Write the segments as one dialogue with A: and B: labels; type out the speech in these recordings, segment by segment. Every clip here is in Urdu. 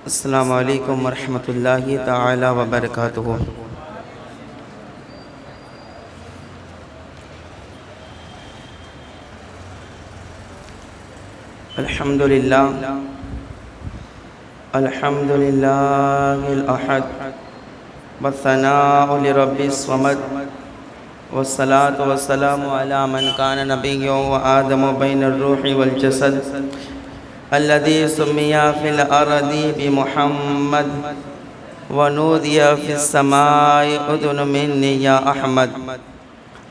A: السلام علیکم ورحمۃ اللہ تعالی وبرکاتہ۔ الحمد للہ الأحد والثناء لرب الصمد والصلاة والسلام على من كان نبيا وآدم بين الروح والجسد الذي سمي في الأرض بمحمد ونودي في السماء أذن مني يا أحمد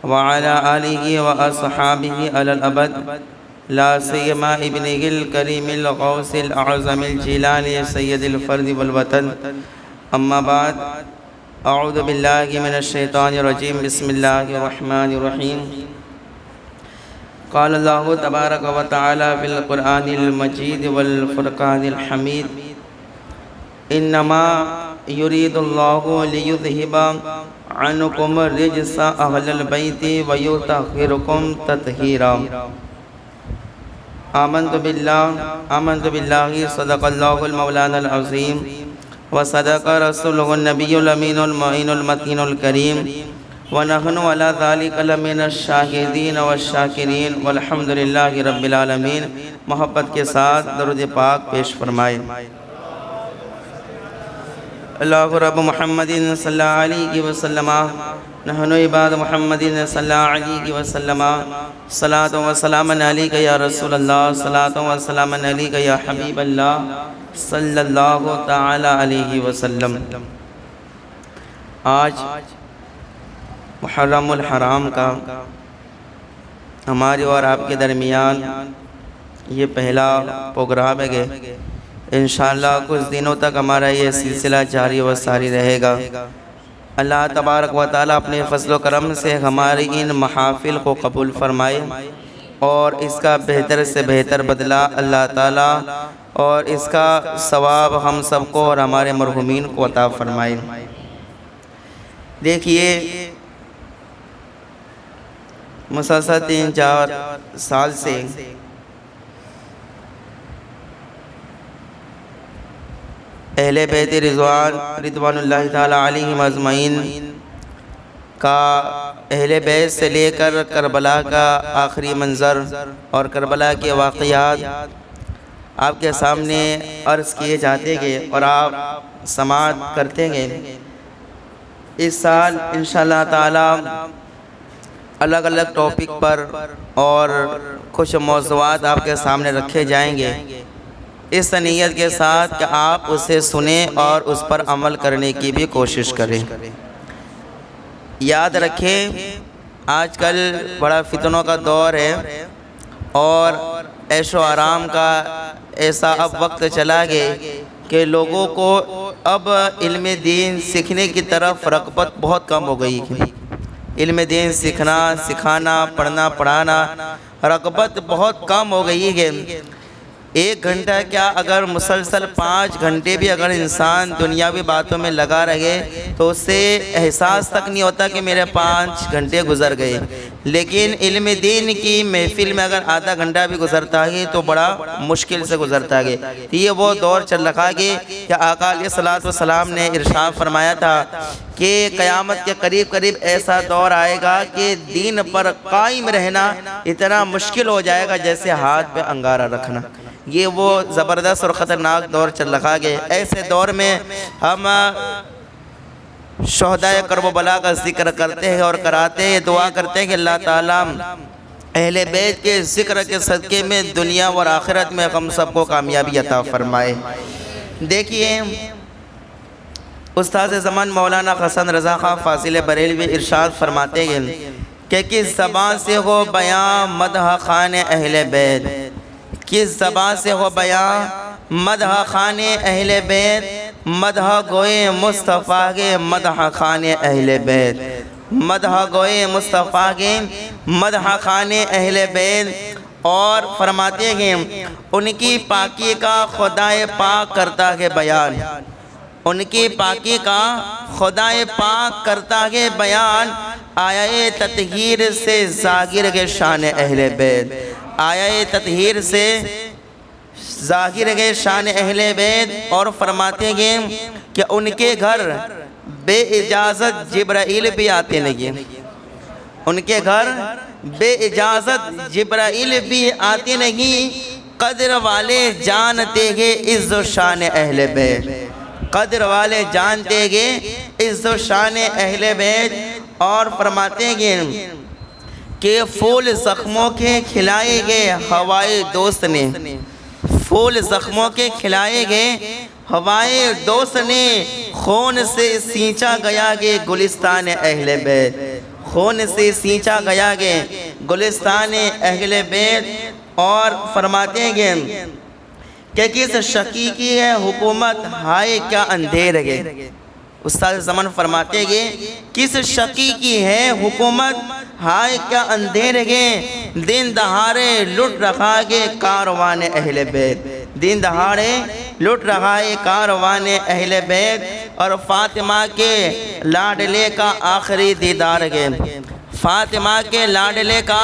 A: وعلى آله وأصحابه على الأبد لا سيما ابنه الكريم الغوث الأعظم الجيلاني سيد الفرد والوطن أما بعد أعوذ بالله من الشيطان الرجيم بسم الله الرحمن الرحيم قال الله تبارك وتعالى في القرآن المجيد والفرقان الحميد إنما يريد الله ليذهب عنكم الرجس أهل البيت ويطهركم تطهيرا آمنت بالله صدق الله المولانا العظيم وصدق رسوله النبي الأمين المعين المتين الكريم ونحن على ذلك لمن الشاهدين والشاكرين والحمد لله رب العالمین۔ محبت کے ساتھ درود پاک پیش فرمائے۔ اللہ رب محمد صلی اللہ علیہ وسلم نحن عباد محمد صلی اللہ علیہ وسلم صلاۃ و سلام علیک یا رسول اللہ صلاۃ و سلام علیک یا حبیب اللہ صلی اللہ تعالی علیہ وسلم۔ آج محرم الحرام کا ہمارے اور آپ کے درمیان یہ پہلا پروگرام ہے۔ انشاءاللہ کچھ دنوں تک ہمارا یہ سلسلہ جاری و ساری رہے گا۔ اللہ تبارک و تعالیٰ اپنے فضل و کرم سے ہماری ان محافل کو قبول فرمائے اور اس کا بہتر سے بہتر بدلہ اللہ تعالیٰ اور اس کا ثواب ہم سب کو اور ہمارے مرحومین کو عطا فرمائے۔ دیکھیے مسلسل 3-4 سال سے اہل بیت رضوان اللہ تعالی علیہم اجمعین کا اہل بیت سے لے کر کربلا کا آخری منظر اور کربلا کے واقعات آپ کے سامنے عرض کیے جاتے گئے اور آپ سماعت کرتے گئے۔ اس سال انشاءاللہ تعالی الگ الگ ٹاپک پر اور کچھ موضوعات آپ کے سامنے رکھے جائیں گے، اس نیت کے ساتھ کہ آپ اسے سنیں اور اس پر عمل کرنے کی بھی کوشش کریں۔ یاد رکھیں آج کل بڑا فتنوں کا دور ہے اور عیش و آرام کا ایسا اب وقت چلا گیا کہ لوگوں کو اب علم دین سیکھنے کی طرف رغبت بہت کم ہو گئی ہے۔ علم دین سیکھنا، سکھانا، پڑھنا، پڑھانا رغبت بہت کم ہو گئی ہے۔ 1 گھنٹہ کیا اگر مسلسل 5 گھنٹے بھی اگر انسان دنیاوی باتوں میں لگا رہے تو اس سے احساس تک نہیں ہوتا کہ میرے 5 گھنٹے گزر گئے، لیکن علم دین کی محفل میں اگر آدھا گھنٹہ بھی گزرتا ہے تو بڑا مشکل سے گزرتا ہے۔ یہ وہ دور چل رہا ہے کہ آقا علیہ الصلوۃ والسلام نے ارشاد فرمایا تھا کہ قیامت کے قریب ایسا دور آئے گا کہ دین پر قائم رہنا اتنا مشکل ہو جائے گا جیسے ہاتھ پہ انگارہ رکھنا۔ یہ وہ زبردست اور خطرناک دور چل رہا ہے۔ ایسے دور میں ہم شہدائے کرب و بلا کا ذکر کرتے ہیں اور کراتے ہیں، دعا کرتے ہیں کہ اللہ تعالیٰ اہل بیت کے ذکر کے صدقے میں دنیا اور آخرت میں ہم سب کو کامیابی عطا فرمائے۔ دیکھیے استاد زمان مولانا حسن رضا خان فاضل بریلوی ارشاد فرماتے ہیں کہ کس زبان سے ہو بیاں مدح خان اہل بیت، کس زبان سے ہو بیاں مدح خان اہل بیت، مدح گوئے مصطفیٰ کے مدح خان اہل بیت، مدح گوئے مصطفیٰ کے مدح خان اہل بیت۔ اور فرماتے ہیں ان کی پاکی کا خدائے پاک کرتا ہے بیان، ان کی پاکی کا خدائے پاک کرتا ہے بیان، آیا تطہیر سے ظاہر کے شان اہل بیت، آیا تطہیر سے ظاہر گئے شان اہل بیت اور فرماتے گئے کہ ان کے گھر بے اجازت جبرائیل بھی آتے نہیں، ان کے گھر بے اجازت جبرائیل بھی آتے نہیں۔ قدر والے جانتے گے عز و شان اہل بیت، قدر والے جانتے گے عز و شان اہل بیت۔ اور فرماتے گئے کہ پھول زخموں کے کھلائے گئے ہوائے دوست نے، پھول زخموں کے کھلائے گئے ہوائے دوست نے، خون سے سینچا گیا گے گلستان اہل بیت، خون سے سینچا گیا گے گلستان اہل بیت۔ اور فرماتے ہیں کہ کس شقی کی ہے حکومت، ہائے کیا اندھیر گئے۔ استاد زمان فرماتے گئے کس شقی کی ہے حکومت، ہائے کیا اندھیر گئے، دن دہاڑے لٹ رہا گے کاروان اہل بیت، دن دہاڑے لٹ رہا ہے کاروان اہل بیت۔ اور فاطمہ کے لاڈلے کا آخری دیدار گئے، فاطمہ کے لاڈلے کا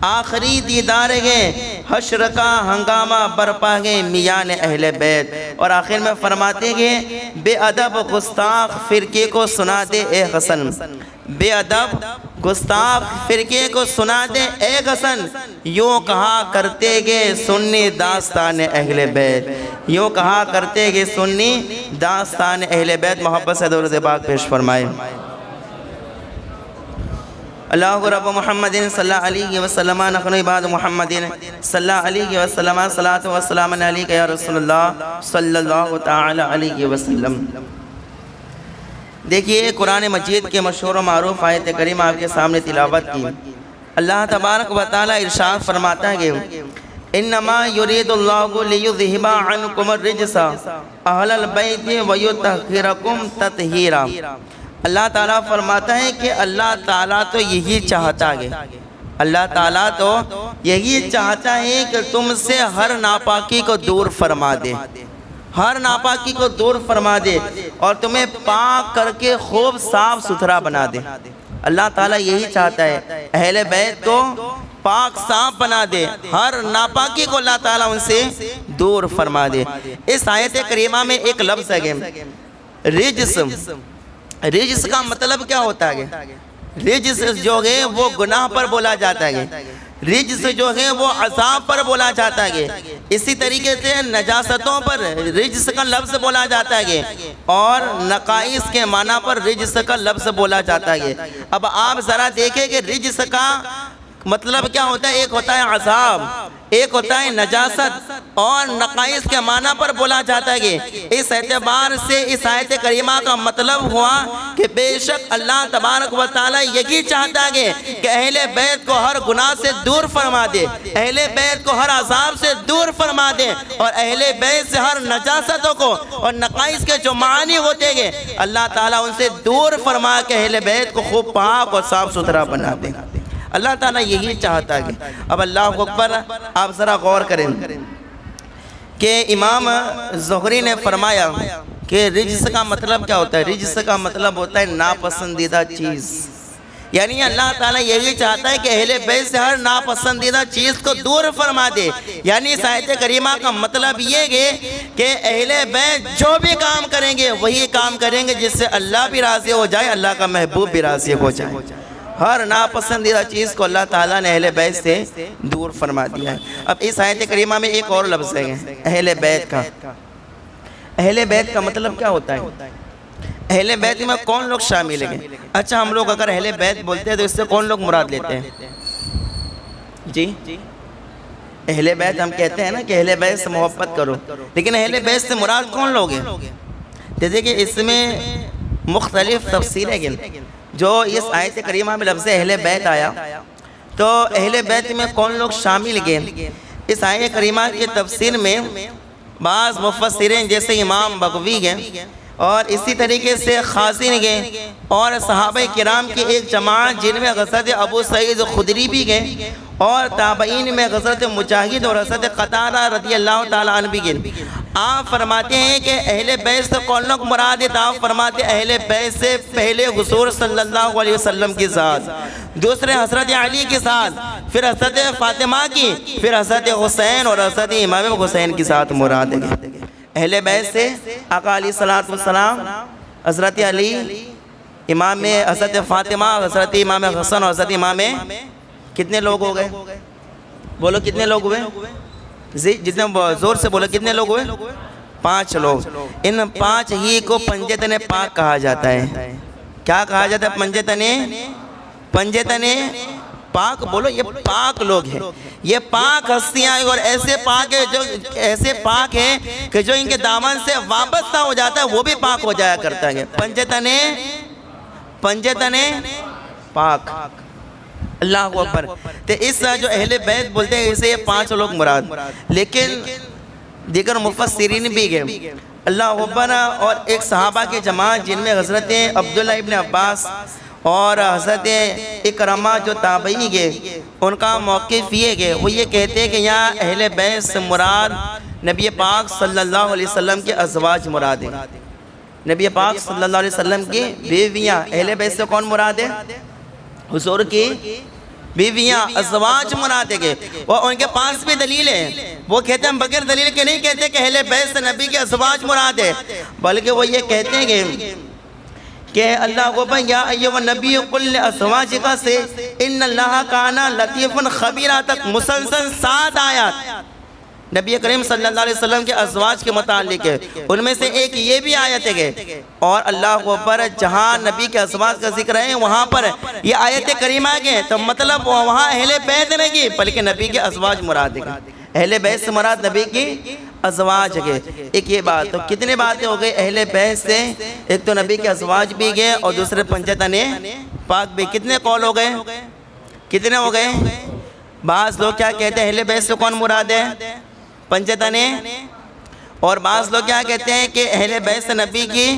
A: آخری دیدار گئے، حشر کا ہنگامہ برپا گئے میان اہل بیت۔ اور آخر میں فرماتے گئے بے ادب گستاخ فرقے کو سنا دے اے حسن، بے ادب گستاخ فرقے کو سنا دے اے حسن، یوں کہا کرتے گئے سنی داستان اہل بیت، یوں کہا کرتے گئے سنی داستان اہل بیت۔ محبت سے درود پاک پیش فرمائے۔ اللہ رب محمد صلی اللہ علیہ وسلم، نحن عباد محمد صلی اللہ علیہ وسلم، صلاۃ و سلام علیک یا رسول اللہ صلی اللہ تعالی علیہ وسلم۔ دیکھیے قرآن مجید کے مشہور و معروف آیت کریمہ آپ کے سامنے تلاوت کی۔ اللہ تبارک و تعالی ارشاد فرماتا ہے کہ انما یرید اللہ لیذہب عنکم الرجس اہل البیت ویطہرکم تطہیرا۔ اللہ تعالیٰ فرماتا ہے کہ اللہ تعالیٰ تو یہی چاہتا ہے، اللہ تعالیٰ تو یہی چاہتا ہے کہ تم سے ہر ناپاکی کو دور فرما دے، ہر ناپاکی کو دور فرما دے اور تمہیں پاک کر کے خوب صاف ستھرا بنا دے۔ اللہ تعالیٰ یہی چاہتا ہے اہل بیت کو پاک صاف بنا دے، ہر ناپاکی کو اللہ تعالیٰ ان سے دور فرما دے۔ اس آیت کریمہ میں ایک لفظ ہے رجس۔ رجس کا مطلب کیا ہوتا ہے؟ رجس جو ہے وہ گناہ پر بولا جاتا ہے، رجس جو ہے وہ عذاب پر بولا جاتا ہے۔ اسی طریقے سے نجاستوں پر رجس کا لفظ بولا جاتا ہے اور نقائص کے معنی پر رجس کا لفظ بولا جاتا ہے۔ اب آپ ذرا دیکھیں کہ رجس کا مطلب کیا ہوتا ہے؟ ایک ہوتا ہے عذاب، ایک ہوتا ہے نجاست، اور نقائص کے معنی پر بولا جاتا ہے۔ اس اعتبار سے اس آیت کریمہ کا مطلب ہوا کہ بے شک اللہ تبارک و تعالی یہی چاہتا ہے کہ اہل بیت کو ہر گناہ سے دور فرما دے، اہل بیت کو ہر عذاب سے دور فرما دے، اور اہل بیت سے ہر نجاستوں کو اور نقائص کے جو معنی ہوتے ہیں اللہ تعالیٰ ان سے دور فرما کے اہل بیت کو خوب پاک اور صاف ستھرا بنا دے۔ اللہ تعالیٰ یہی چاہتا ہے۔ اب اللہ اکبر، آپ ذرا غور کریں کہ امام زہری نے فرمایا کہ رجس کا مطلب کیا ہوتا ہے؟ رجس کا مطلب ہوتا ہے ناپسندیدہ چیز، یعنی اللہ تعالیٰ یہی چاہتا ہے کہ اہل بیت سے ہر ناپسندیدہ چیز کو دور فرما دے۔ یعنی اس آیت کریمہ کا مطلب یہ ہے کہ اہل بیت جو بھی کام کریں گے وہی کام کریں گے جس سے اللہ بھی راضی ہو جائے، اللہ کا محبوب بھی راضی ہو جائے۔ ہر ناپسندیدہ چیز کو اللہ تعالیٰ نے اہل بیت سے دور فرما دیا ہے۔ اب اس آیت کریمہ میں ایک اور لفظ ہے اہل بیت کا۔ اہل بیت کا مطلب کیا ہوتا ہے؟ اہل بیت میں کون لوگ شامل ہیں؟ اچھا، ہم لوگ اگر اہل بیت بولتے ہیں تو اس سے کون لوگ مراد لیتے ہیں؟ جی، اہل بیت ہم کہتے ہیں نا کہ اہل بیت سے محبت کرو، لیکن اہل بیت سے مراد کون لوگ ہیں؟ جیسے کہ اس میں مختلف تفسیریں ہیں۔ جو اس آیت کریمہ میں لفظ اہل بیت آیا تو اہل بیت میں کون لوگ شامل گئے؟ اس آیت کریمہ کی تفسیر میں بعض مفسرین جیسے امام بغوی گئے اور اسی طریقے سے خازن گئے اور صحابہ کرام کی ایک جماعت جن میں حضرت ابو سعید خدری بھی گئے اور تابعین میں حضرت مجاہد اور حضرت قتادہ رضی اللہ تعالیٰ عنہ بھی گئے۔ آپ فرماتے ہیں کہ اہل بیت سے کون لوگ مراد ہے؟ تو آپ فرماتے ہیں اہل بیت سے پہلے حضور صلی اللہ علیہ وسلم کی ذات، دوسرے حضرت علی کی ذات، پھر حضرت فاطمہ کی، پھر حضرت حسین اور حضرت امام حسین کی ذات مراد ہے۔ اہل بیت سے آقا علیہ الصلوۃ والسلام، حضرت علی، امام حضرت فاطمہ، حضرت امام حسن اور حضرت امام، کتنے لوگ ہو گئے؟ بولو کتنے لوگ ہوئے؟ جتنے زور سے بولو کتنے لوگ ہوئے؟ 5 لوگ۔ ان 5 ہی کو پنجتن پاک کہا جاتا ہے۔ کیا کہا جاتا ہے؟ پنجتن پاک۔ بولو یہ پاک لوگ ہیں، یہ پاک ہستیاں اور ایسے پاک ہیں جو ایسے پاک ہیں کہ جو ان کے دامن سے وابستہ ہو جاتا ہے وہ بھی پاک ہو جایا کرتا ہے۔ پنجتن پاک، اللہ اکبر۔ تو اس جو اہل بیت بولتے ہیں اسے یہ 5 لوگ مراد، لیکن دیگر مفسرین بھی گئے اللہ اکبر، اور ایک صحابہ کے جماعت جن میں حضرت عبداللہ ابن عباس اور حضرت اکرمہ جو تابعی گئے، ان کا موقف یہ گئے، وہ یہ کہتے ہیں کہ یہاں اہل بیت سے مراد نبی پاک صلی اللہ علیہ وسلم کے ازواج مراد ہیں۔ نبی پاک صلی اللہ علیہ وسلم کی بیویاں، اہل بیت سے کون مراد ہے؟ حضور کی بیویاں، ازواج مراد ہے۔ وہ ان کے پاس بھی دلیل ہے، وہ کہتے ہیں بغیر دلیل کے نہیں کہتے کہ اہل بیت سے نبی کے ازواج مراد ہے، بلکہ وہ یہ کہتے ہیں کہ اللہ کو یا ایھا النبی قل لازواجک سے ان اللہ کان لطیفا خبیرا تک مسلسل 7 آیات نبی کریم صلی اللہ علیہ وسلم کے ازواج کے متعلق ہے۔ ان میں سے ایک یہ بھی آیت ہے، اور اللہ اکبر جہاں نبی کے ازواج کا ذکر ہے وہاں پر یہ آیت کریمہ ہے، تو مطلب وہاں اہل بیت نہیں بلکہ نبی کے ازواج مراد ہے۔ اہل بیت سے مراد نبی کی ازواج ہے۔ ایک یہ بات، تو کتنے باتیں ہو گئی اہل بیت سے؟ ایک تو نبی کے ازواج بھی گئے اور دوسرے پنجتن پاک بھی۔ کتنے قول ہو گئے؟ کتنے ہو گئے؟ بعض لوگ کیا کہتے ہیں اہل بیت سے کون مراد ہے؟ پنجتن، اور بعض لوگ کیا کہتے ہیں کہ اہل بیت سے نبی کی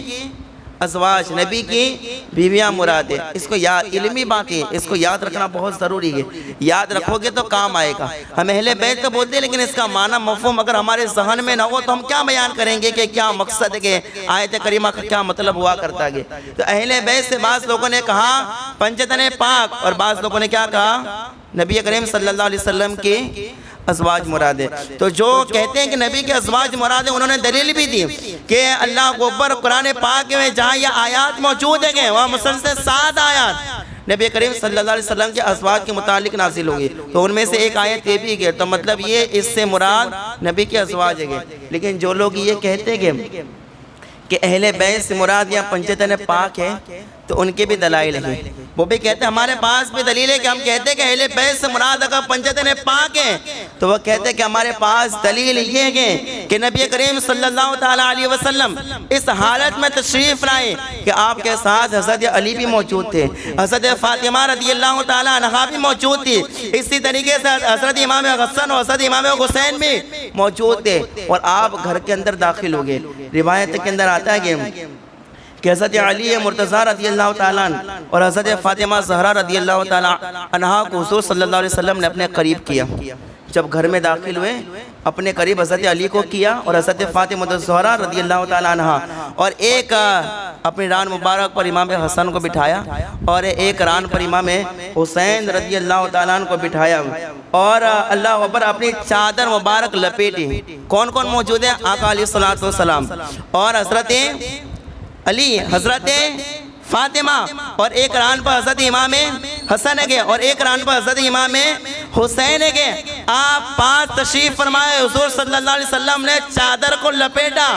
A: ازواج، نبی کی بیویاں مراد ہے۔ اس کو یاد، علمی بات ہے، اس کو یاد رکھنا بہت ضروری ہے، یاد رکھو گے تو کام آئے گا۔ ہم اہل بیت تو بولتے ہیں لیکن اس کا معنی مفہوم اگر ہمارے ذہن میں نہ ہو تو ہم کیا بیان کریں گے کہ کیا مقصد ہے کہ آیت کریمہ کا کیا مطلب ہوا کرتا ہے۔ تو اہل بیت سے بعض لوگوں نے کہا پنجتن پاک، اور بعض لوگوں نے کیا کہا نبی کریم صلی اللہ علیہ وسلم کی ازواج مراد ہے۔ تو جو کہتے ہیں کہ نبی کے ازواج مراد ہے انہوں نے دلیل بھی دی کہ اللہ اکبر قرآن پاک میں جہاں یہ آیات موجود ہیں وہاں مسلسل 7 آیات نبی کریم صلی اللہ علیہ وسلم کے ازواج کے متعلق نازل ہوگی، تو ان میں سے ایک آیت یہ بھی ہے، تو مطلب یہ اس سے مراد نبی کے ازواج ہے۔ لیکن جو لوگ یہ کہتے ہیں کہ اہل بیت سے مراد یا پنجتن پاک ہے تو ان کے بھی دلائل ہیں، وہ بھی کہتے ہیں ہمارے پاس بھی دلیل ہے کہ ہم کہتے ہیں کہ اہل بیت سے مراد اگر پنجتن پاک ہے تو وہ کہتے ہیں کہ ہمارے پاس دلیل یہ ہے کہ نبی کریم صلی اللہ تعالیٰ علیہ وسلم اس حالت میں تشریف لائے کہ آپ کے ساتھ حضرت علی بھی موجود تھے، حضرت فاطمہ رضی اللہ تعالیٰ عنہا بھی موجود تھی، اسی طریقے سے حضرت امام حسن اور حضرت امام حسین بھی موجود تھے، اور آپ گھر کے اندر داخل ہو گئے۔ روایت کے اندر آتا ہے کہ حضرت علی مرتضیٰ رضی اللہ تعالیٰ عنہ اور حضرت فاطمہ زہرا رضی اللہ تعالیٰ عنہا کو حضور صلی اللہ علیہ وسلم نے اپنے قریب کیا۔ جب گھر میں داخل ہوئے اپنے قریب حضرت علی کو کیا اور حضرت فاطمہ زہرا رضی اللہ تعالیٰ عنہا، اور ایک اپنی ران مبارک پر امام حسن کو بٹھایا اور ایک ران پر امام حسین رضی اللہ تعالیٰ عنہ کو بٹھایا، اور اللہ اکبر اپنی چادر مبارک لپیٹی۔ کون کون موجود ہیں؟ آقا علیہ الصلوۃ والسلام اور حضرت علی، حضرت فاطمہ، اور ایک ران پر حضرت امام حسن ہے اور ایک ران پر حضرت امام حسین ہے۔ آپ پاس تشریف فرمائے، حضور صلی اللہ علیہ وسلم نے چادر کو لپیٹا،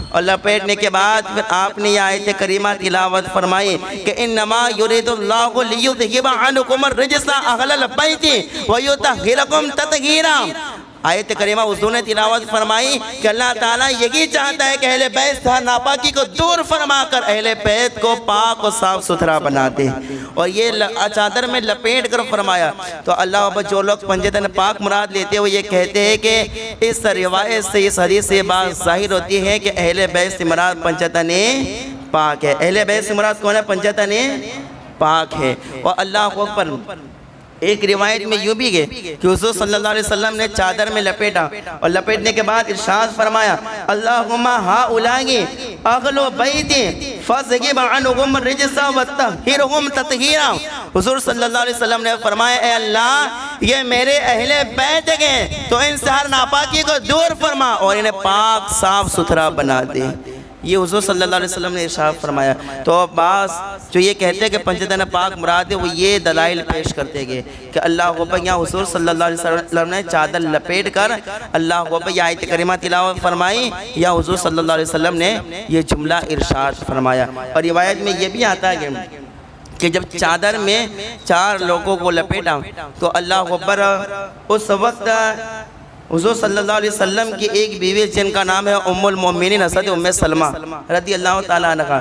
A: اور لپیٹنے کے بعد پھر آپ نے یہ آیت کریمہ تلاوت فرمائی کہ انما یرید اللہ لیذھب عنکم الرجس اہل البیت ویطہرکم تطہیرا۔ آیت کریمہ حضور نے تلاوت فرمائی کہ اللہ تعالیٰ یہی چاہتا ہے کہ اہل بیت سے ناپاکی کو دور فرما کر اہل بیت کو پاک و صاف ستھرا بناتے ہیں، اور یہ چادر میں لپیٹ کر فرمایا۔ تو اللہ ابا جو لوگ پنجتن پاک مراد لیتے وہ یہ کہتے ہیں کہ اس روایت سے، اس حدیث سے بات ظاہر ہوتی ہے کہ اہل بیت سے مراد پنجتن پاک ہے۔ اہل بیت سے مراد کون ہے؟ پنجتن پاک ہے۔ اور اللہ اکبر ایک روایت میں یوں بھی گئے کہ حضور صلی اللہ علیہ وسلم نے چادر میں لپیٹا اور لپیٹنے کے بعد ارشاد فرمایا اللہم ہؤلاء اہل بیت فاذھب عنہم الرجس وطہرہم تطہیرا۔ حضور صلی اللہ علیہ وسلم نے فرمایا اے اللہ یہ میرے اہل بیت ہیں تو ان سے ہر ناپاکی کو دور فرما اور انہیں پاک صاف ستھرا بنا دے۔ یہ حضور صلی اللہ علیہ وسلم نے ارشاد فرمایا۔ تو بعض جو یہ کہتے ہیں کہ پنجتن پاک مراد ہے وہ یہ دلائل پیش کرتے گئے کہ اللہ اکبر، یہاں حضور صلی اللہ علیہ وسلم نے چادر لپیٹ کر اللہ اکبر یہ آیت کریمہ تلاوت فرمائی یا حضور صلی اللہ علیہ وسلم نے یہ جملہ ارشاد فرمایا۔ اور روایت میں یہ بھی آتا ہے کہ جب چادر میں 4 لوگوں کو لپیٹا تو اللہ اکبر اس وقت حضور صلی اللہ علیہ وسلم کی ایک بیوی جن کا نام ہے ام المؤمنین حضرت ام سلمہ رضی اللہ تعالیٰ عنہ،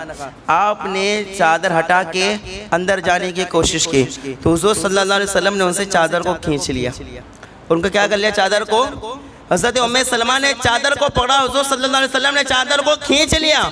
A: آپ نے چادر ہٹا کے اندر جانے کی کوشش کی تو حضور صلی اللہ علیہ وسلم نے ان سے چادر کو کھینچ لیا۔ ان کو کیا کر لیا؟ چادر کو، حضرت ام سلمہ نے چادر کو پکڑا، حضور صلی اللہ علیہ وسلم نے چادر کو کھینچ لیا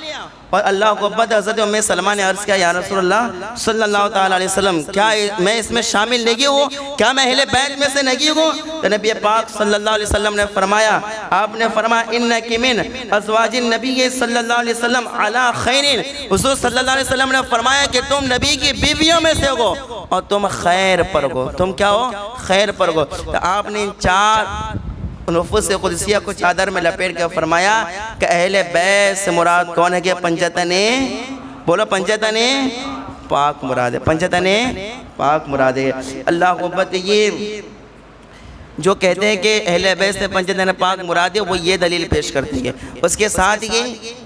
A: اور اللہ کو بعد حضرت ام سلمہ نے عرض کیا یا رسول اللہ صلی اللہ تعالیٰ علیہ وسلم کیا میں اس میں شامل نہیں ہوں؟ کیا میں اہل بیت میں سے نہیں ہوں؟ تو نبی پاک صلی اللہ علیہ وسلم نے فرمایا، آپ نے فرمایا انکی من ازواج النبی صلی اللہ علیہ وسلم علی خیر۔ حضور صلی اللہ علیہ وسلم نے فرمایا کہ تم نبی کی بیویوں میں سے ہو اور تم خیر پر ہو، تم کیا ہو؟ خیر پر ہو۔ تو آپ نے 4 نفوس قدسیہ کو چادر میں لپیٹ کے فرمایا کہ اہل بیت سے مراد کون ہے؟ کہ پنجتن، بولو پنجتن پاک مراد ہے، پنجتن پاک مراد ہے۔ اللہ اکبر، یہ جو کہتے ہیں کہ اہل بیت سے پنجتن پاک مراد ہے وہ یہ دلیل پیش کرتے ہیں، اس کے ساتھ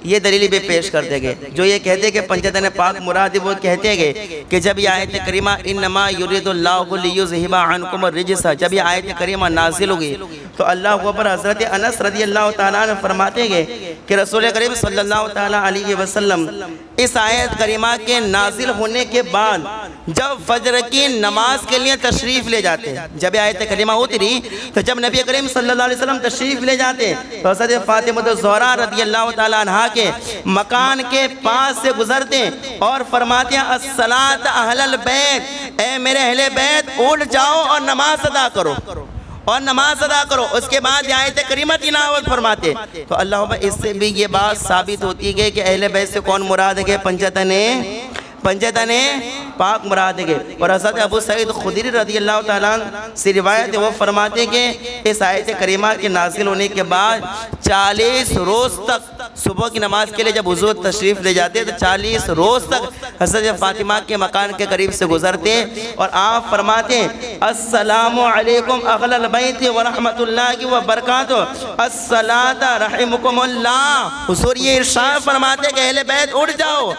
A: یہ دلیل بھی پیش کرتے گئے جو یہ کہتے ہیں کہ پنجتن پاک مراد ہے وہ کہتے گئے کہ جب یہ آیت کریمہ انما یرید اللہ لیذھب عنکم الرجس، جب یہ آیت کریمہ نازل ہوئی تو اللہ اکبر حضرت انس رضی اللہ تعالیٰ عنہ فرماتے گئے کہ رسول کریم صلی اللہ تعالیٰ علیہ وسلم اس آیت کریمہ کے نازل ہونے کے بعد جب فجر کی نماز کے لیے تشریف لے جاتے، جب یہ آیت کریمہ ہوتی رہی تو جب نبی کریم صلی اللہ علیہ وسلم تشریف لے جاتے تو حضرت فاطمہ الزہرا رضی اللہ تعالیٰ عنہ کے مکان کے پاس سے گزرتے اور فرماتے ہیں الصلاۃ اہل البیت، اے میرے اہل بیت اٹھ جاؤ اور نماز ادا کرو اور نماز ادا کرو۔ اس کے بعد یہ آیت کریمہ تلاوت فرماتے تو اللہ اس سے بھی یہ بات ثابت ہوتی ہے کہ اہل بیت سے کون مراد ہے؟ کہ پنجتن پاک مراد ہے۔ اور حضرت ابو سعید خدری رضی اللہ تعالیٰ سے روایت ہے، وہ فرماتے ہیں کہ اس آیت کریمہ کے نازل ہونے کے بعد 40 روز تک صبح کی نماز کے لیے جب حضور تشریف لے جاتے تو 40 روز تک حضرت فاطمہ کے مکان کے قریب سے گزرتے اور آپ فرماتے السلام علیکم اہل البیت ورحمۃ اللہ وبرکاتہ، الصلاۃ رحمکم اللہ۔ حضور یہ ارشاد فرماتے کہ اہل بیت اٹھ جاؤ،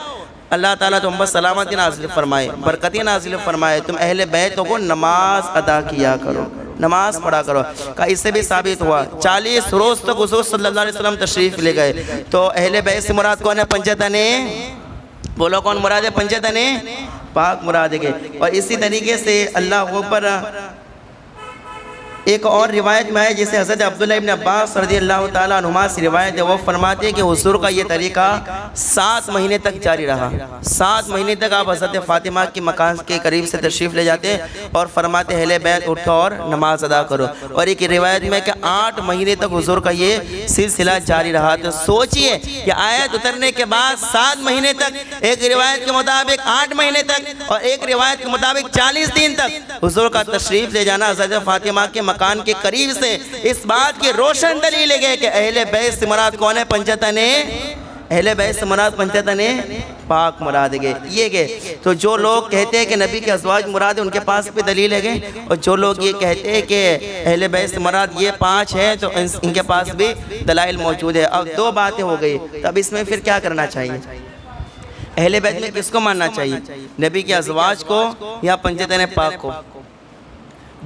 A: اللہ تعالیٰ تم پر سلامتی نازل فرمائے، برکتی نازل فرمائے، تم اہل بیتوں کو نماز ادا کیا کرو، نماز پڑھا کرو۔ کہ اس سے بھی ثابت ہوا 40 روز تک حضور صلی اللہ علیہ وسلم تشریف لے گئے۔ تو اہل بیت سے مراد کون ہے؟ پنجتن، بولو کون مراد ہے؟ پنجتن پاک مراد ہے۔ اور اسی طریقے سے اللہ اوپر ایک اور روایت میں ہے جسے حضرت عبداللہ ابن عباس رضی اللہ تعالیٰ عنہما سے روایت ہے، وہ فرماتے ہیں کہ حضور کا یہ طریقہ 7 مہینے تک جاری رہا۔ 7 مہینے تک آپ حضرت فاطمہ کی مکان کے قریب سے تشریف لے جاتے اور فرماتے اہل بیت اٹھو اور نماز ادا کرو۔ اور ایک روایت میں کہ 8 مہینے تک حضور کا یہ سلسلہ جاری رہا۔ تو سوچئے کہ آیت اترنے کے بعد 7 مہینے تک، ایک روایت کے مطابق 8 مہینے تک اور ایک روایت کے مطابق 40 دن تک حضور کا تشریف لے جانا حضرت فاطمہ کے مکان کے قریب سے اس بات کی روشن دلیل ہے کہ اہل بیت سے مراد کون ہے؟ پنجتن، اہل بیت سے مراد پنجتن پاک مراد ہے۔ یہ کہ تو جو لوگ کہتے ہیں کہ نبی کے ازواج مراد ہے ان کے پاس بھی دلیل ہے، اور جو لوگ یہ کہتے ہیں کہ اہل بیت سے مراد یہ 5 ہیں تو ان کے پاس بھی دلائل موجود ہے۔ اب 2 باتیں ہو گئی، تب اس میں پھر کیا کرنا چاہیے؟ اہل بیت میں کس کو ماننا چاہیے؟ نبی کے ازواج کو یا پنجتن پاک کو؟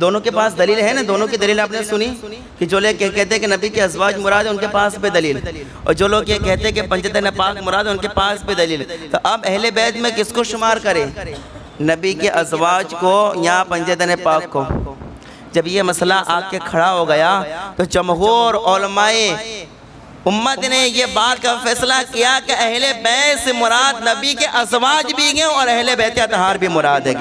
A: دونوں کے پاس دلیل ہے نا، دونوں کی دلیل آپ نے سنی کہ جو لوگ کہتے ہیں کہ نبی کے ازواج مراد ہے ان کے پاس بھی دلیل، اور جو لوگ یہ کہتے ہیں کہ پنجتن پاک مراد ہے ان کے پاس بھی دلیل۔ تو اب اہل بیت میں کس کو شمار کریں؟ نبی کے ازواج کو یا پنجتن پاک کو؟ جب یہ مسئلہ آ کے کھڑا ہو گیا تو جمہور علماء امت نے یہ بات کا فیصلہ کیا کہ اہل بیت سے مراد نبی کے ازواج بھی ہیں اور اہل بیت اطہار بھی مراد ہے۔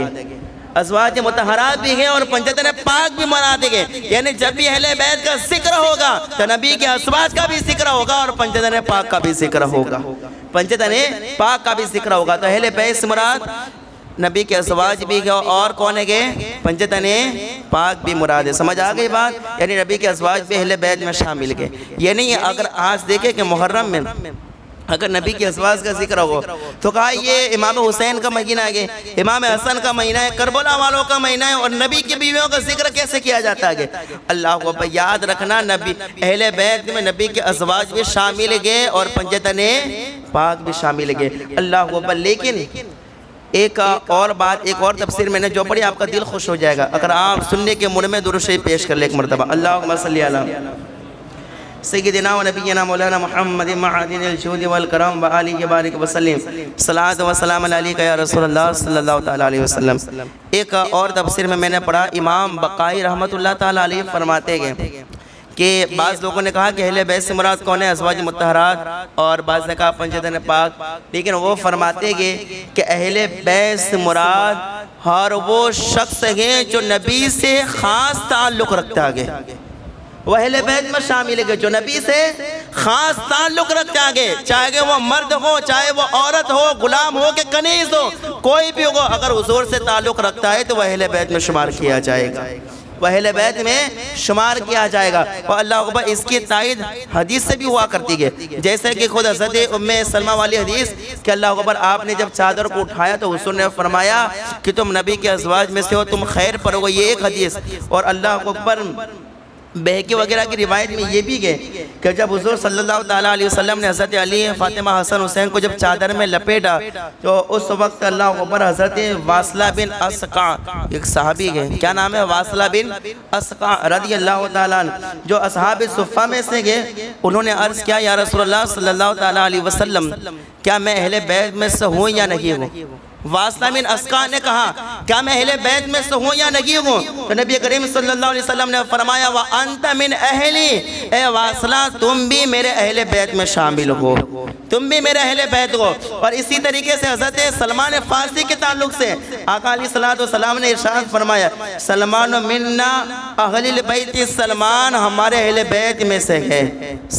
A: ازواج مطہرات بھی ہیں اور پنجتن پاک بھی مراد ہیں. یعنی جب بھی اہل بیت کا ذکر ہوگا تو نبی کے ازواج کا بھی ذکر ہوگا اور پنجتن پاک کا بھی ذکر ہوگا. پنجتن پاک کا بھی ذکر ہوگا. تو اہل بیت سے مراد نبی کے ازواج بھی گئے اور کون ہے گئے؟ پنجتن پاک بھی مراد ہے. سمجھ آ گئی بات؟ یعنی نبی کے ازواج بھی اہل بیت میں شامل گئے. یہ نہیں ہے اگر آج دیکھیں کہ محرم میں اگر نبی کے ازواج کا ذکر ہو تو کہا یہ امام حسین کا مہینہ ہے، امام حسن کا مہینہ ہے، کربلا والوں کا مہینہ ہے، اور نبی کی بیویوں کا ذکر کیسے کیا جاتا ہے؟ اللہ کو یاد رکھنا، نبی اہل بیت میں نبی کے ازواج بھی شامل گئے اور پنجتن پاک بھی شامل گئے. اللہ کو لیکن ایک اور بات، ایک اور تفسیر میں نے جو پڑھی آپ کا دل خوش ہو جائے گا اگر آپ سننے کے موڈ میں درود شریف پیش کر لیں ایک مرتبہ. اللہم صلی علی سیدنا و نبینا مولانا محمد معدن الجود والکرم و آلہ بارک وسلم. صلاۃ و سلام علیک یا رسول اللہ صلی اللہ تعالیٰ علیہ وسلم. ایک اور تفسیر میں نے پڑھا، امام بقائی رحمۃ اللہ تعالیٰ علیہ فرماتے گئے کہ بعض لوگوں نے کہا کہ اہل بیت سے مراد کون ہے؟ ازواج مطہرات، اور بعض نے کہا پنجتن پاک. لیکن وہ فرماتے گئے کہ اہل بیت سے مراد ہر وہ شخص ہیں جو نبی سے خاص تعلق رکھتا ہے. وہ اہل بیت میں شامل ہے جو نبی سے خاص تعلق رکھتے آگے، چاہے وہ مرد ہو، چاہے وہ عورت ہو، غلام ہو کہ کنیز ہو، کوئی بھی ہو، اگر حضور سے تعلق رکھتا ہے تو وہ اہل بیت میں شمار کیا جائے گا، وہ اہل بیت میں شمار کیا جائے گا. اور اللہ اکبر اس کی تائید حدیث سے بھی ہوا کرتی ہے، جیسے کہ خود حضرت ام سلمہ والی حدیث کہ اللہ اکبر آپ نے جب چادر کو اٹھایا تو حضور نے فرمایا کہ تم نبی کے ازواج میں سے ہو، تم خیر پر ہو. یہ ایک حدیث. اور اللہ اکبر بہقی وغیرہ کی روایت میں یہ بھی گئے کہ جب حضور صلی اللہ تعالیٰ علیہ وسلم نے حضرت علی، فاطمہ، حسن، حسین کو جب چادر میں لپیٹا تو اس وقت اللہ اکبر حضرت واصلہ بن اسقع، ایک صحابی گئے، کیا نام ہے؟ واصلہ بن اسقع رضی اللہ تعالیٰ عنہ، جو اصحاب صفہ میں سے گئے. انہوں نے عرض کیا یا رسول اللہ صلی اللہ تعالیٰ علیہ وسلم کیا میں اہل بیت میں سے ہوں یا نہیں ہوں؟ واصلہ بن اسقع نے کہا کیا میں اہل بیت میں سے ہوں یا نہیں ہوں؟ تو نبی کریم صلی اللہ علیہ وسلم نے فرمایا وَأَنْتَ مِنْ أَهْلِ، اے واصلہ تم بھی میرے اہل بیت میں شامل ہو، تم بھی میرے اہل بیت ہو. اور اسی طریقے سے حضرت سلمان فارسی کے تعلق سے آقا علیہ السلام نے ارشاد فرمایا سلمان منا اہل البیت، سلمان ہمارے اہل بیت میں سے ہے،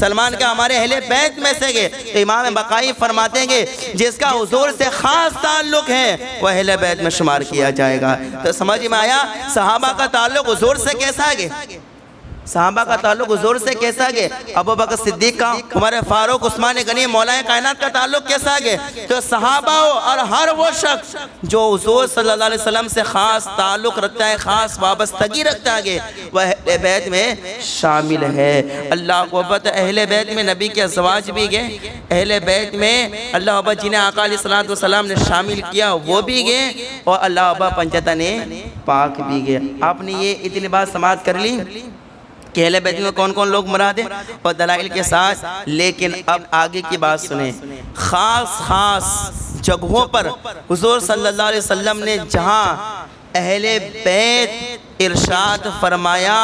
A: سلمان کا ہمارے اہل بیت میں سے ہے. امام بقائی فرماتے ہیں جس کا حضور سے خاص تعلق ہے وہ اہل بیت میں شمار کیا جائے گا. تو سمجھ میں آیا صحابہ کا تعلق حضور سے کیسا ہے؟ صحابہ کا تعلق حضور سے کیسا ہے؟ ابو بکر صدیق کا، عمر فاروق، عثمان غنی، مولا کائنات کا تعلق کیسا ہے؟ تو صحابہ اور ہر وہ شخص جو حضور صلی اللہ علیہ وسلم سے خاص تعلق رکھتا ہے، خاص وابستگی رکھتا ہے، وہ اہل بیت میں شامل ہے. اللہ کو پتہ اہل بیت میں نبی کے ازواج بھی گئے، اہل بیت میں اللہ ابا جنہیں آقا علیہ السلام نے شامل کیا وہ بھی گئے، اور اللہ ابا پنجتن پاک بھی گئے. آپ نے یہ اتنی بات سماعت کر لی کہ اہل بیت میں کون کون لوگ مراد ہیں اور دلائل کے ساتھ. لیکن اب آگے کی بات سنیں. خاص جگہوں پر حضور صلی اللہ علیہ وسلم نے جہاں اہل بیت ارشاد فرمایا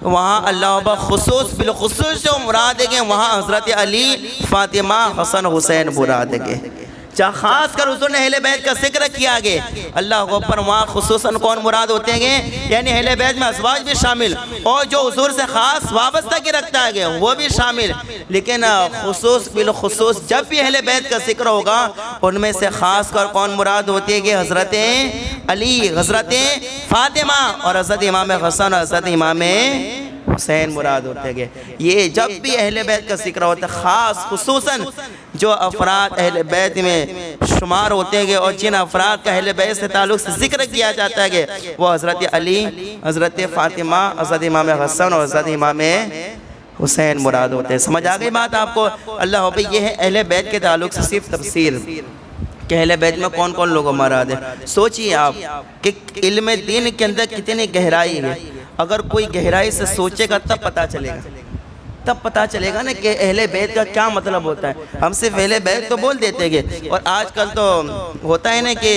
A: وہاں اللہ ابا خصوص بالخصوص جو مراد ہیں وہاں حضرت علی، فاطمہ، حسن، حسین مراد ہیں. جہاں خاص کر حضور نے اہل بیت کا ذکر کیا گیا اللہ اکبر وہاں خصوصاً کون مراد ہوتے ہیں؟ یعنی اہل بیت میں ازواج بھی شامل اور جو حضور سے خاص وابستگی رکھتا ہے وہ بھی شامل. لیکن خصوص بالخصوص جب بھی اہل بیت کا ذکر ہوگا ان میں سے خاص کر کون مراد ہوتے ہیں؟ حضرت علی، حضرت فاطمہ اور حضرت امام حسن اور حضرت امام حسین مراد ہوتے گئے. یہ جب بھی اہل بیت کا ذکر ہوتا ہے خاص خصوصاً جو افراد اہل بیت میں شمار ہوتے گئے اور جن افراد کا اہل بیت سے تعلق سے ذکر کیا جاتا ہے وہ حضرت علی، حضرت فاطمہ، حضرت امام حسن اور حضرت امام حسین مراد ہوتے ہیں. سمجھ آ گئی بات آپ کو؟ اللہ ہو یہ ہے اہل بیت کے تعلق سے صرف تفسیر کہ اہل بیت میں کون کون لوگ مراد ہیں. سوچئے آپ کہ علم دین کے اندر کتنی گہرائی ہے. اگر کوئی گہرائی سے سوچے گا تب پتہ چلے گا نا کہ اہل بیت کا کیا مطلب ہوتا ہے. ہم صرف اہل بیت تو بول دیتے گے اور آج کل تو ہوتا ہے نا کہ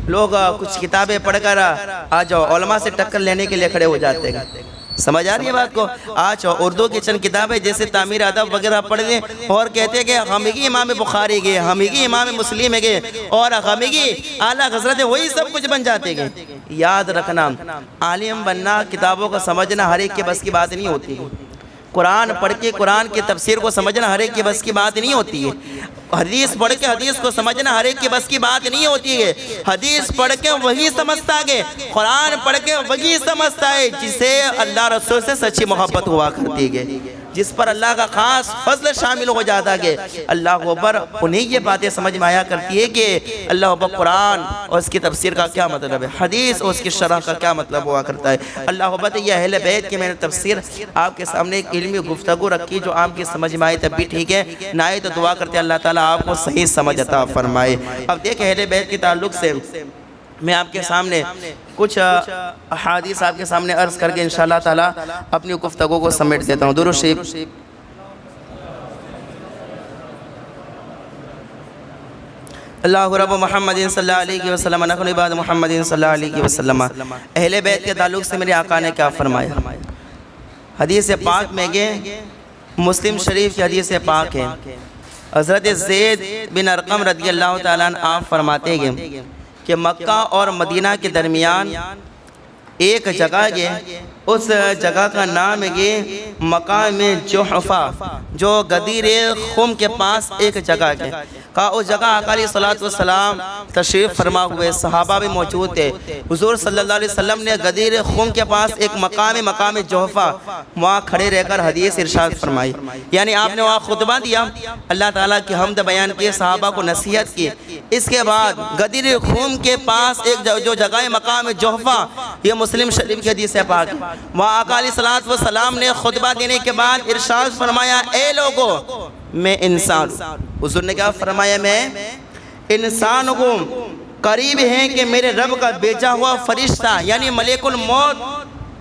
A: لوگ کچھ کتابیں پڑھ کر آج علماء سے ٹکر لینے کے لیے کھڑے ہو جاتے ہیں. سمجھ آ رہی ہے بات کو؟ آج اردو کی چند کتابیں جیسے تعمیر ادب وغیرہ پڑھ لیں اور کہتے ہیں کہ ہم ہی امام بخاری گئے، ہم ہی امام مسلم گئے اور ہم ہی اعلیٰ حضرت وہی سب کچھ بن جاتے گئے. یاد رکھنا، عالم بننا، کتابوں کو سمجھنا ہر ایک کے بس کی بات نہیں ہوتی ہے۔ قرآن پڑھ کے قرآن کی تفسیر کو سمجھنا ہر ایک کے بس کی بات نہیں ہوتی ہے۔ حدیث پڑھ کے حدیث کو سمجھنا ہر ایک کے بس کی بات نہیں ہوتی ہے۔ حدیث پڑھ کے وہی سمجھتا ہے، قرآن پڑھ کے وہی سمجھتا ہے جسے اللہ رسول سے سچی محبت ہوا کرتی ہے، جس پر اللہ کا خاص فضل شامل ہو جاتا ہے۔ اللہ اکبر، انہیں یہ باتیں سمجھ میں آیا کرتی ہے کہ اللہ اکبر قرآن اور اس کی تفسیر کا کیا مطلب ہے، حدیث اور اس کی شرح کا کیا مطلب ہوا کرتا ہے۔ اللہ اکبر، یہ اہل بیت کی میں نے تفسیر آپ کے سامنے ایک علمی گفتگو رکھی جو آپ کی سمجھ میں آئی تب بھی ٹھیک ہے، نہ آئے تو دعا کرتے اللہ تعالیٰ آپ کو صحیح سمجھ عطا فرمائے۔ اب دیکھیں اہل بیت کے تعلق سے میں آپ کے سامنے کچھ احادیث آپ کے سامنے عرض کر کے انشاءاللہ تعالیٰ اپنی گفتگو کو سمیٹ دیتا ہوں۔ درود شریف۔ اللہ رب محمد صلی اللہ علیہ وسلم نحن عباد محمد صلی اللہ علیہ وسلم۔ اہل بیت کے تعلق سے میرے آقا نے کیا فرمایا؟ حدیث پاک میں گئے، مسلم شریف کی حدیث پاک ہے، حضرت زید بن ارقم رضی اللہ تعالیٰ عنہ آپ فرماتے گئے کہ مکہ اور مدینہ کے درمیان ایک جگہ ہے، اس جگہ کا نام ہے مقام جحفہ، جو غدیر خم کے پاس ایک جگہ ہے۔ کہا اس جگہ آقا علیہ السلام تشریف فرما ہوئے، صحابہ بھی موجود تھے۔ حضور صلی اللہ علیہ وسلم نے غدیر خم کے پاس ایک مقام جحفہ وہاں کھڑے رہ کر حدیث ارشاد فرمائی، یعنی آپ نے وہاں خطبہ دیا، اللہ تعالیٰ کی حمد بیان کی، صحابہ کو نصیحت کی۔ اس کے بعد غدیر خم کے پاس ایک جو جگہ ہے مقام جحفہ، یہ مسلم شریف کی حدیث پاک، وہاں آقا علیہ السلام نے خطبہ دینے کے بعد ارشاد فرمایا، اے لوگو میں انسان ہوں۔ حضور نے کیا فرمایا؟ میں انسان ہوں، قریب ہے کہ میرے رب کا بھیجا ہوا فرشتہ یعنی ملک الموت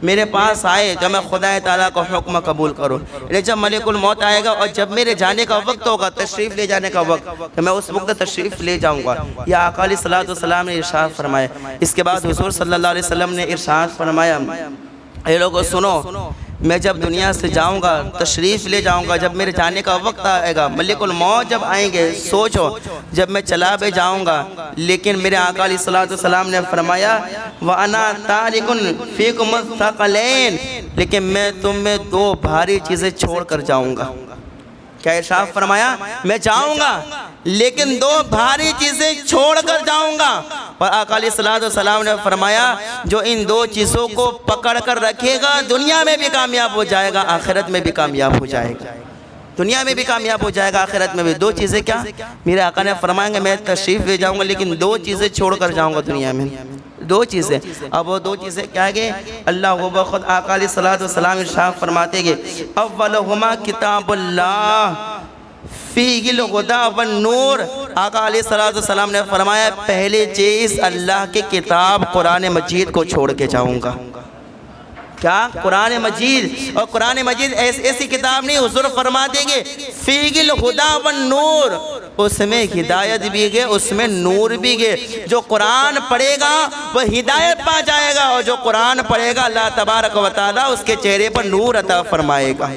A: میرے پاس آئے تو میں خدا تعالیٰ کا حکم قبول کروں۔ جب ملک الموت آئے گا اور جب میرے جانے کا وقت ہوگا، تشریف لے جانے کا وقت، تو میں اس وقت تشریف لے جاؤں گا۔ یہ آقا علیہ السلام نے ارشاد فرمایا۔ اس کے بعد حضور صلی اللہ علیہ وسلم نے ارشاد فرمایا، اے لوگو سنو، میں جب دنیا سے جاؤں گا، تشریف لے جاؤں گا، جب میرے جانے کا وقت آئے گا، ملک الموت جب آئیں گے، سوچو جب میں چلا بھی جاؤں گا، لیکن میرے آقا علیہ السلام نے فرمایا وَأَنَا تَارِكٌ فِيكُمُ الثَّقَلَيْنِ، لیکن میں تم میں دو بھاری چیزیں چھوڑ کر جاؤں گا۔ کیا ارشاد فرمایا؟ میں جاؤں گا لیکن دو بھاری چیزیں چھوڑ کر جاؤں گا، اور آقا علیہ السلام نے فرمایا جو ان دو چیزوں کو پکڑ کر رکھے گا دنیا میں بھی کامیاب ہو جائے گا، آخرت میں بھی کامیاب ہو جائے گا، دنیا میں بھی کامیاب ہو جائے گا، آخرت میں بھی۔ دو چیزیں کیا؟ میرے آقا نے فرمائیں گے میں تشریف لے جاؤں گا لیکن دو چیزیں چھوڑ کر جاؤں گا دنیا میں، دو چیزیں۔ اب وہ دو چیزیں کیا گئے؟ اللہ وہ بخود آقا علیہ السلام ارشاد فرماتے گئے اولہما کتاب اللہ فیہ الہدی والنور۔ آقا علیہ السلام نے فرمایا پہلی چیز اللہ کی کتاب قرآن مجید کو چھوڑ کے جاؤں گا۔ کیا؟ قرآن مجید۔ اور قرآن مجید ایسی کتاب نہیں، حضور فرما دیں گے فیہ الہدی والنور، اس میں ہدایت بھی گئے، اس میں نور بھی گئے۔ جو قرآن پڑھے گا وہ ہدایت پا جائے گا، اور جو قرآن پڑھے گا اللہ تبارک و تعالیٰ اس کے چہرے پر نور عطا فرمائے گا۔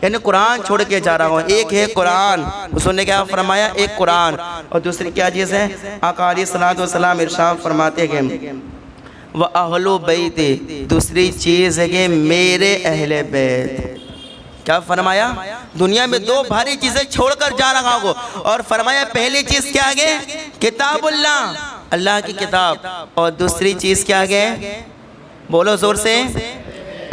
A: یعنی قرآن چھوڑ کے جا رہا ہوں، ایک ہے قرآن، حضور نے کیا فرمایا؟ ایک قرآن، اور دوسری کیا چیز ہے؟ آقا علیہ السلام ارشاد فرماتے ہیں وَأَهْلُ بَيْتِ، دوسری چیز ہے کہ میرے اہل بیت۔ کیا فرمایا؟ دنیا میں دو بھاری چیزیں چھوڑ کر جا رہا ہوں، اور فرمایا پہلی چیز کیا ہے؟ کتاب اللہ، اللہ کی کتاب، اور دوسری چیز کیا ہے؟ بولو زور سے،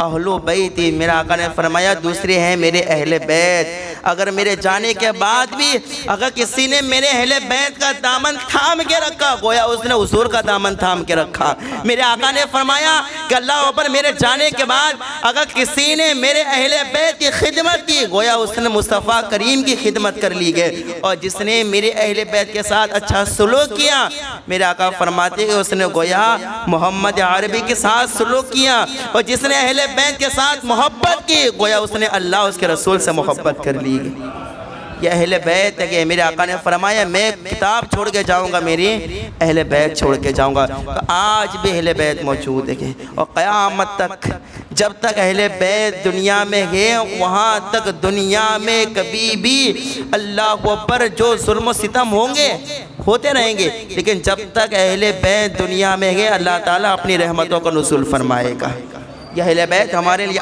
A: اہل بیت۔ میرا آقا نے فرمایا دوسری ہے میرے اہل بیت۔ اگر میرے جانے کے بعد بھی اگر کسی نے میرے اہل بیت کا دامن تھام کے رکھا، گویا اس نے حضور کا دامن تھام کے رکھا۔ میرے آقا نے فرمایا کہ اللہ اوپر میرے جانے کے بعد اگر کسی نے میرے اہل بیت کی خدمت کی، گویا اس نے مصطفیٰ کریم کی خدمت کر لی گئے، اور جس نے میرے اہل بیت کے ساتھ اچھا سلوک کیا، میرے آقا فرماتے ہیں اس نے گویا محمد عربی کے ساتھ سلوک کیا، اور جس نے اہل بیت کے ساتھ محبت کی، گویا اس نے اللہ اس کے رسول سے محبت کر لی۔ یہ اہل بیت ہے کہ میرے آقا نے فرمایا میں کتاب چھوڑ کے جاؤں گا، میری اہل بیت چھوڑ کے جاؤں گا۔ تو آج بھی اہل بیت موجود ہے، اور قیامت تک جب تک اہل بیت دنیا میں ہے وہاں تک دنیا میں کبھی بھی اللہ اکبر جو ظلم و ستم ہوں گے ہوتے رہیں گے، لیکن جب تک اہل بیت دنیا میں ہے اللہ تعالیٰ اپنی رحمتوں کا نزول فرمائے گا۔ یہ اہل بیت ہمارے لیے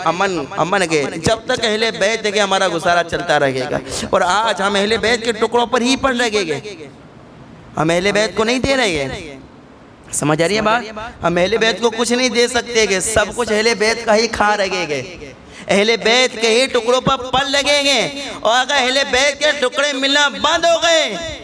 A: امن گئے، جب تک اہل بیت ہے ہمارا گزارا چلتا رہے گا۔ اور آج ہم اہل بیت کے ٹکڑوں پر ہی پڑ لگے گے، ہم اہل بیت کو نہیں دے رہے ہیں۔ سمجھ آ رہی ہے بات؟ ہم اہل بیت کو کچھ نہیں دے سکتے کہ سب کچھ اہل بیت کا ہی کھا رہے گے، اہل بیت کے ہی ٹکڑوں پر پڑ لگیں گے۔ اور اگر اہل بیت کے ٹکڑے ملنا بند ہو گئے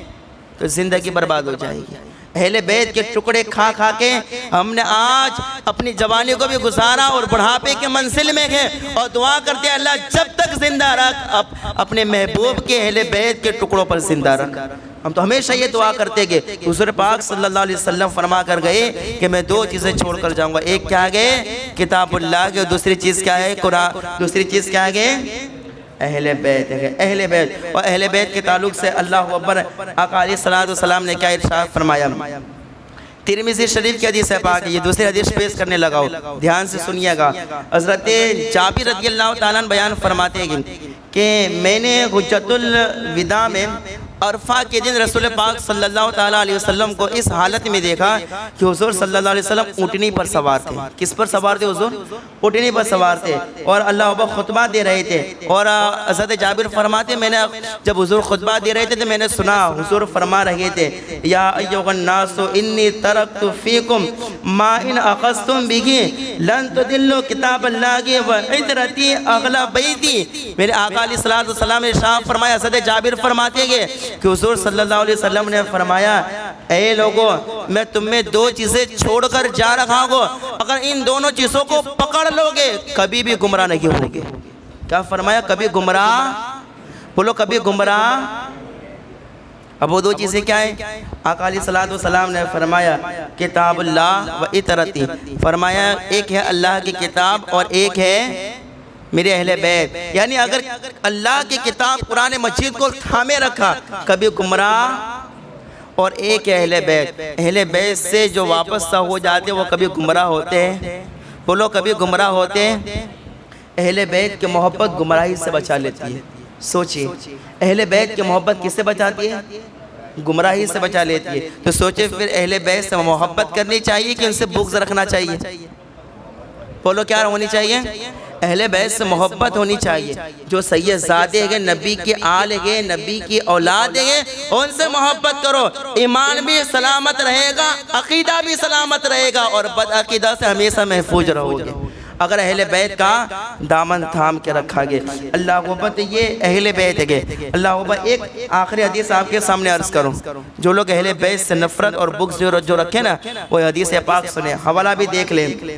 A: تو زندگی برباد ہو جائے گی۔ اہل بیت کے ٹکڑے کھا کھا کے ہم نے آج اپنی جوانی کو بھی گزارا اور بڑھاپے کے منزل میں گئے، اور دعا کرتے ہیں اللہ جب تک زندہ رکھ اپنے محبوب کے اہل بیت کے ٹکڑوں پر زندہ رکھ۔ ہم تو ہمیشہ یہ دعا کرتے گئے، حضور پاک صلی اللہ علیہ وسلم فرما کر گئے کہ میں دو چیزیں چھوڑ کر جاؤں گا، ایک کیا ہے کتاب اللہ کی، اور دوسری چیز کیا ہے قرآن، دوسری چیز کیا ہے اہل بیت ہے۔ اہل بیت اور اہل بیت کے تعلق سے اللہ اکبر آقا علیہ الصلوۃ والسلام نے کیا ارشاد فرمایا؟ ترمذی شریف کی حدیث ہے پاک، یہ دوسری حدیث پیش کرنے لگا ہوں، دھیان سے سنیے گا۔ حضرت جابر رضی اللہ تعالیٰ عنہ بیان فرماتے ہیں کہ میں نے حجۃ الوداع میں عرفہ کے دن رسول پاک صلی اللہ تعالیٰ علیہ وسلم کو اس حالت میں دیکھا کہ حضور صلی اللہ علیہ وسلم اونٹنی پر سوار تھے۔ کس پر سوار تھے حضور؟ اونٹنی پر سوار تھے، اور اللہ اکبر خطبہ دے رہے تھے۔ اور حضرت جابر فرماتے میں نے جب حضور خطبہ دے رہے تھے تو میں نے سنا حضور فرما رہے تھے یا ایھا الناس انی ترکت فیکم ما ان اخذتم بہ لن تضلوا کتاب اللہ وعترتی اغلی بیتی۔ میرے آقا علیہ الصلوۃ والسلام نے ارشاد فرمایا، حضرت جابر فرماتے ہیں کہ حضور صلی اللہ علیہ وسلم نے فرمایا اے لوگو میں تم میں دو چیزیں چھوڑ کر جا رہا ہوں، اگر ان دونوں چیزوں کو پکڑ لو گے کبھی بھی گمراہ نہیں ہوگے۔ کیا فرمایا؟ کبھی گمراہ، بولو کبھی گمراہ۔ اب وہ دو چیزیں کیا ہیں؟ آقا علیہ الصلوۃ والسلام نے فرمایا کتاب اللہ و اطرتی، فرمایا ایک ہے اللہ کی کتاب اور ایک ہے میرے اہل بیت، یعنی اگر اللہ کی کتاب قرآن مجید کو تھامے رکھا کبھی گمراہ، اور ایک اہل بیت، اہل بیت سے جو وابستہ ہو جاتے وہ کبھی گمراہ ہوتے ہیں۔ بولو کبھی گمراہ ہوتے ہیں۔ اہل بیت کی محبت گمراہی سے بچا لیتی ہے۔ سوچئے اہل بیت کی محبت کس سے بچاتی ہے؟ گمراہی سے بچا لیتی ہے۔ تو سوچئے پھر اہل بیت سے محبت کرنی چاہیے کہ ان سے بغض رکھنا چاہیے؟ بولو کیا ہونی چاہیے؟ اہل بیت سے محبت ہونی چاہیے۔ جو سید زادے ہیں، نبی کے آل ہیں، نبی کی اولاد ہیں، ان سے محبت کرو، ایمان بھی سلامت رہے گا، عقیدہ بھی سلامت رہے گا، اور بدعقیدہ سے ہمیشہ محفوظ رہو گے اگر اہل بیت کا دامن تھام کے رکھا گے۔ اللہ اکبر، یہ اہل بیت ہے۔ اللہ اکبر، ایک آخری حدیث آپ کے سامنے عرض کروں۔ جو لوگ اہل بیت سے نفرت اور بغض جو رکھے نا وہ حدیث پاک سنیں، حوالہ بھی دیکھ لیں۔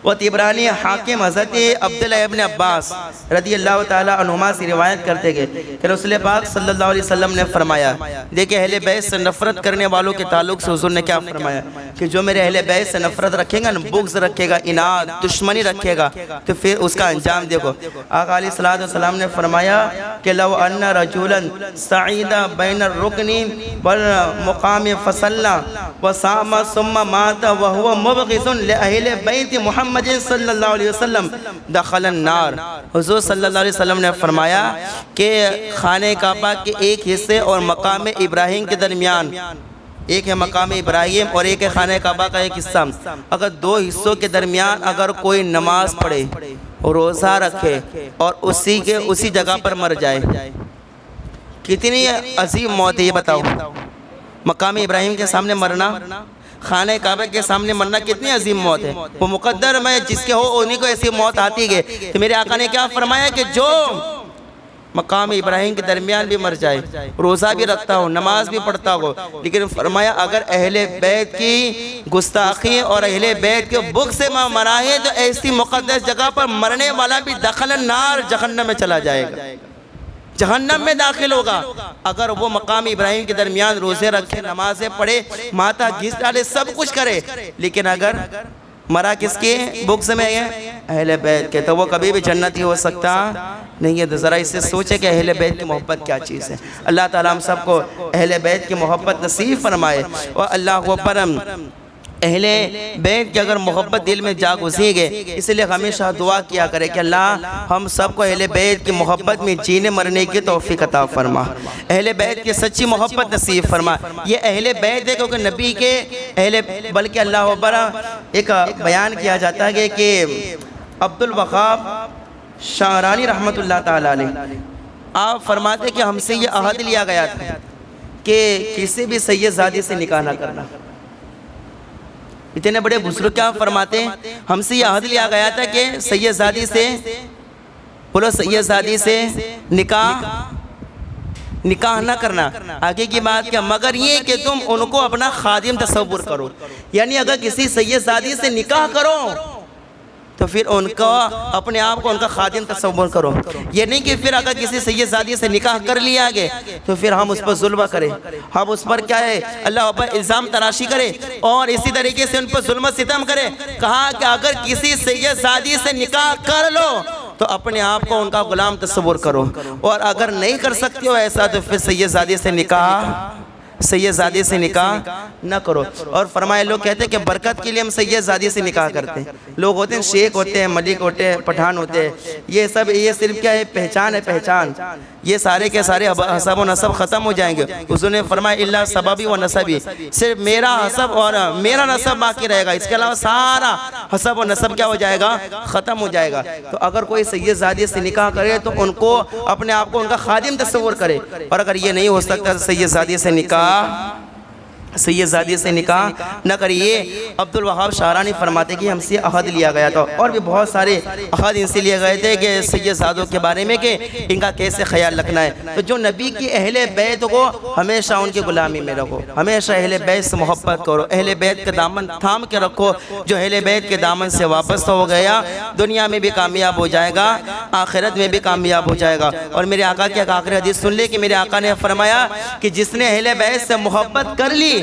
A: وہ طبرانی حاکم حضرت عبداللہ ابن عباس رضی اللہ تعالیٰ عنہما سے روایت کرتے گئے کہ رسول پاک صلی اللہ علیہ وسلم نے فرمایا، دیکھیں اہل بیت سے نفرت کرنے والوں کے تعلق سے حضور نے کیا فرمایا کہ جو میرے اہل بیت سے نفرت رکھے گا، بغض رکھے گا، اناد دشمنی رکھے گا، تو پھر اس کا انجام دیکھو۔ آقا علیہ الصلوۃ والسلام نے فرمایا کہ لو ان رجلا صعید بین الرکن والمقام فصلى وصام ثم مات وهو مبغض لأہل بیت محمد صلی اللہ علیہ وسلم دخل النار۔ حضور صلی اللہ علیہ وسلم نے فرمایا کہ خانہ کعبہ کے ایک حصے اور مقام ابراہیم کے درمیان، ایک ہے مقام ابراہیم اور ایک ہے خانہ کعبہ کا ایک حصہ، اگر دو حصوں کے درمیان اگر کوئی نماز پڑھے اور روزہ رکھے اور اسی جگہ پر مر جائے، کتنی عظیم موت ہے یہ بتاؤ۔ مقام ابراہیم کے سامنے مرنا، خانہ کعبہ کے سامنے مرنا کتنی عظیم موت ہے۔ وہ مقدر میں جس کے ہو انہی کو ایسی موت آتی ہے کہ میرے آقا نے کیا فرمایا کہ جو مقام ابراہیم کے درمیان بھی مر جائے، روزہ بھی رکھتا ہو، نماز بھی پڑھتا ہو، لیکن فرمایا اگر اہل بیت کی گستاخی اور اہل بیت کے بغض سے مرا ہے تو ایسی مقدس جگہ پر مرنے والا بھی دخل النار، جہنم میں چلا جائے گا، جہنم میں داخل ہوگا۔ اگر وہ مقام ابراہیم کے درمیان روزے رکھے، نمازیں پڑھے، ماتھا گھس ڈالے، سب کچھ کرے، لیکن اگر مرا کس کے بغض میں ہے؟ اہل بیت کے، تو وہ کبھی بھی جنتی ہو سکتا نہیں ہے۔ تو ذرا اس سے سوچے کہ اہل بیت کی محبت کیا چیز ہے۔ اللہ تعالیٰ ہم سب کو اہل بیت کی محبت نصیب فرمائے، اور اللہ اکبر، اہل بیت کی اگر محبت دل میں جا گھسی گے، اس لیے ہمیشہ دعا کیا کرے کہ اللہ ہم سب کو اہل بیت کی محبت میں جینے مرنے کی توفیق عطا فرما، اہل بیت کی سچی محبت نصیب فرما۔ یہ اہل بیت ہے کیونکہ نبی کے بلکہ اللہ اکبر ایک بیان کیا جاتا ہے کہ عبد الوہاب شعرانی رحمۃ اللہ تعالیٰ علیہ آپ فرماتے کہ ہم سے یہ عہد لیا گیا تھا کہ کسی بھی سید زادی سے نکاح نہ کرنا۔ اتنے بڑے بزرگ کیا فرماتے ہیں، ہم سے یہ عہد لیا گیا تھا کہ سید زادی سے بولو سید زادی سے نکاح نہ کرنا۔ آگے کی بات کیا، مگر یہ کہ تم ان کو اپنا خادم تصور کرو، یعنی اگر کسی سید زادی سے نکاح کرو تو پھر ان کو اپنے آپ کو ان کا خادم تصور کرو۔ یہ نہیں کہ پھر اگر کسی سید زادی سے نکاح کر لیا گئے تو پھر ہم اس پر ظلم کریں، ہم اس پر کیا ہے اللہ پر الزام تراشی کرے اور اسی طریقے سے ان پر ظلم و ستم کرے۔ کہا کہ اگر کسی سید زادی سے نکاح کر لو تو اپنے آپ کو ان کا غلام تصور کرو، اور اگر نہیں کر سکتے ہو ایسا تو پھر سید زادی سے نکاح نہ کرو۔ اور فرمائے لوگ کہتے ہیں کہ برکت کے لیے ہم سید زادی سے نکاح کرتے ہیں۔ لوگ ہوتے ہیں شیخ ہوتے ہیں، ملک ہوتے ہیں، پٹھان ہوتے ہیں، یہ صرف کیا ہے پہچان ہے، پہچان۔ یہ سارے کے سارے حسب و نسب ختم ہو جائیں گے۔ حضور نے فرمایا اللہ سببی و نسبی، صرف میرا حسب اور میرا نسب باقی رہے گا، اس کے علاوہ سارا حسب و نسب کیا ہو جائے گا، ختم ہو جائے گا۔ تو اگر کوئی سید زادی سے نکاح کرے تو ان کو اپنے آپ کو ان کا خادم تصور کرے، اور اگر یہ نہیں ہو سکتا تو سید زادی سے نکاح نہ کریے۔ عبد الوہاب شعرانی فرماتے کہ ہم سے عہد لیا گیا تھا، اور بھی بہت سارے عہد ان سے لیے گئے تھے کہ سید زادوں کے بارے میں کہ ان کا کیسے خیال رکھنا ہے۔ تو جو نبی کی اہل بیت کو ہمیشہ ان کی غلامی میں رکھو، ہمیشہ اہل بیت سے محبت کرو، اہل بیت کے دامن تھام کے رکھو۔ جو اہل بیت کے دامن سے واپس ہو گیا دنیا میں بھی کامیاب ہو جائے گا، آخرت میں بھی کامیاب ہو جائے گا۔ اور میرے آقا کی ایک آخری حدیث سن لے کہ میرے آقا نے فرمایا کہ جس نے اہل بیت سے محبت کر لی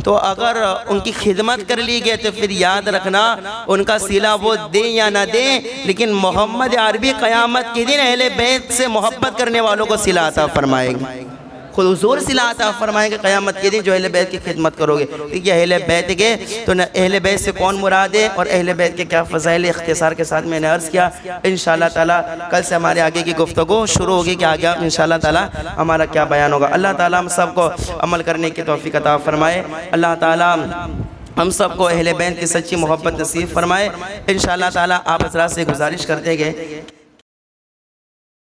A: تو اگر ان کی خدمت کر لی گئے تو پھر یاد رکھنا ان کا صلہ وہ دیں یا نہ دیں، لیکن محمد عربی قیامت کے دن اہل بیت سے محبت کرنے والوں کو صلہ عطا فرمائیں گے، خود حضور صلہ عطا فرمائیں گے قیامت کے دن جو اہل بیت کی خدمت کرو گے۔ ٹھیک ہے، اہل بیت کے تو اہل بیت سے کون مراد ہے اور اہل بیت کے کیا فضائل، اختصار کے ساتھ میں نے عرض کیا۔ انشاءاللہ تعالیٰ کل سے ہمارے آگے کی گفتگو شروع ہوگی کہ آگے انشاءاللہ تعالیٰ ہمارا کیا بیان ہوگا۔ اللہ تعالیٰ ہم سب کو عمل کرنے کی توفیق عطا فرمائے، اللہ تعالیٰ ہم سب کو اہل بیت کی سچی محبت نصیب فرمائے۔ انشاءاللہ تعالیٰ آپ حضرات سے گزارش کرتے گئے